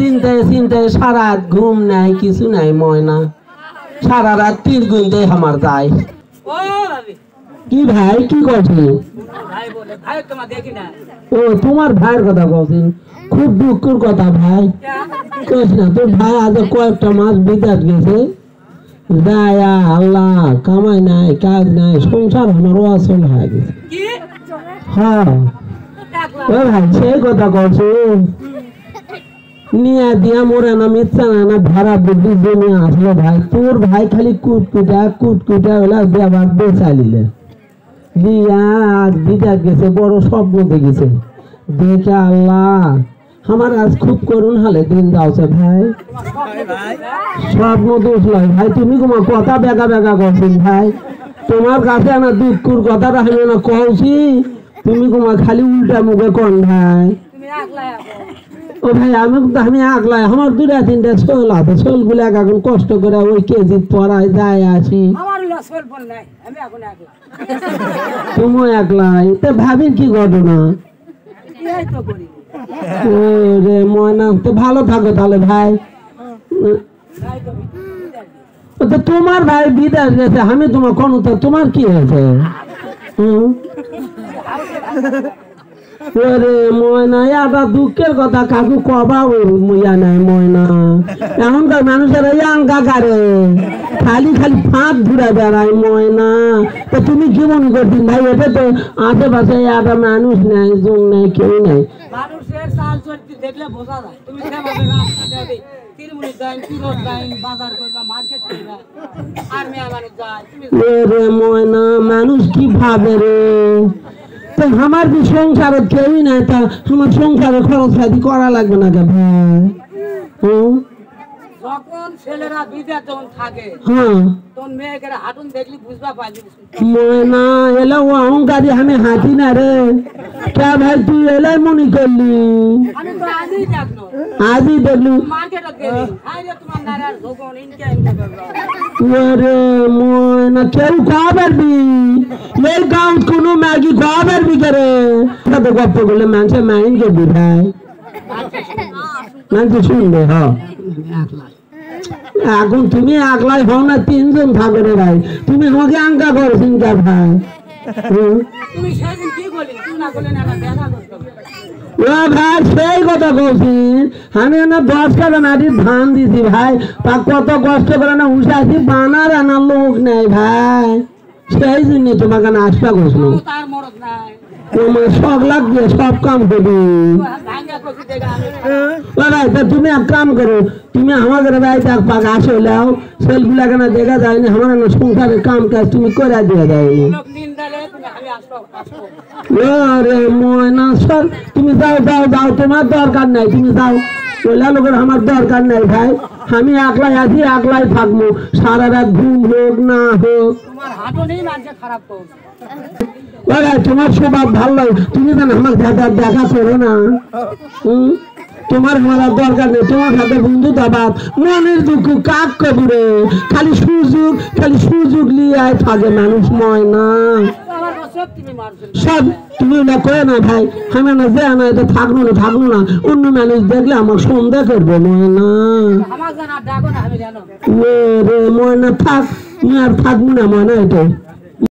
চিন্তায় চিন্তায় সারা রাত ঘুম নাই কিছু নাই ময়না সারা রাত তীর গুনতে আমার যায় কি ভাই কি করছি ও তোমার ভাইয়ের কথা বলছি খুব দুঃখের কথা ভাই কইস না তোর ভাই আজ কয়েকটা মাস বিদেশ গেছে দায়া আল্লাহ কামাই নাই কাজ নাই সংসার আমার অচল হয়ে গেছে হ্যাঁ ও ভাই সেই কথা করছি নিয়ে দিয়া মোরে না মিথ্যা না ভাড়া বুদ্ধি জমি আসলো ভাই তোর ভাই খালি কুটকুটা হলে দেবার বেচালিলে দিয়া আজ বিদেশ গেছে বড় স্বপ্ন দেখেছে দেখে আল্লাহ আমার আজ খুব করুণ হালে দিন যাওছে ভাই স্বপ্ন দোষ লয় ভাই তুমি তোমার কথা বেগা বেগা করছেন ভাই তোমার কাছে আমার দুঃখুর কথা রাখি না কৌছি তুমি তোমার খালি উল্টা মুখে কন ভাই ও ভাই আমি আগলাই আমার দুটা তিনটা ছোল আছে ছোল গুলো এখন কষ্ট করে ওই কেজি পড়ায় যায় আসি তুমি একলাই তো ভাবি কি ঘটনা রে ময়না তো ভালো থাকো তাহলে ভাই তোমার ভাই বিদেশ গেছে আমি তোমার কোন তোমার কি হয়েছে ময়না এটা দুঃখের কথা কাকু কবা ইয়া নাই ময়না এখনকার মানুষের আঙ্কা কারে খালি খালি ফাঁক ঘুরে বেড়ায় ময়না তো তুমি কি মনে করছিস ভাই এটা তো আশেপাশে একটা মানুষ নাই জন নাই কেউ নাই ময়না মানুষ কি ভাবে রে আমার কি সংসারের কেউই নাই তা আমার সংসারের খরচ খাতি করা লাগবে না কে ভাই যখন ছেলেরা বিদেশ যখন থাকে তখন মেয়েকে হাঁটুন দেখলি বুঝবা পাইলি ময়না এলা ও অহংকারী আমি হাঁটি না রে কে ভাই তুই এলাই মনে করলি আমি তো আজই দেখলো আজই দেখলু মার্কেটে গেলি হাই রে তোমার নারার ভগবান ইনকে করলো ওরে ময়না কেউ খাবারবি এই গাঁও কোনো ম্যাগি খাবারবি করে কত গপ্প করলে মানুষে মাইন কে বুঝায় মানুষ শুনবে হ্যাঁ এখন তুমি একলাই হও না তিনজন থাকবে রে ভাই তুমি আমাকে আঙ্কা করো চিন্তা ভাই তুমি সেদিন কি বলি তুই না বলে না দেখা করতে ও ভাই সেই কথা বলছি আমি না 10 টাকা মাটির ধান দিছি ভাই তা কত কষ্ট করে না উঠাইছি বানার আনার লোক নেই ভাই সেই জন্য তোমাকে না আশা করছিল তার মরদ নাই তোমার সব লাগবে সব কাম করবি ভাই তা তুমি এক কাম করো তুমি আমাদের বাড়িতে এক পাক আসো লাও সেলগুলাকে না দেখা যায়নি আমার না সংসারের কাম কাজ তুমি করে দিয়ে যায়নি আরে ময়না সর তুমি যাও যাও যাও তোমার দরকার নাই তুমি যাও ওলা লোকের আমার দরকার নাই ভাই আমি একলাই আছি একলাই থাকবো সারা রাত ঘুম হোক না হোক তোমার স্বভাব ভালো লাগে তুমি জানো আমার দেখা করো না তোমার আমার দরকার নেই তোমার সাথে বন্ধু দাবাত মনের দুঃখ কাক কবুরে খালি সুযোগ নিয়ে থাকে মানুষ ময়না সব তুমি না করে না ভাই আমি না যে না এটা থাকবো না অন্য মানুষ দেখলে আমার সন্দেহ করবে ময়না রে ময়না থাক তুমি আর থাকবো না ময়না এটা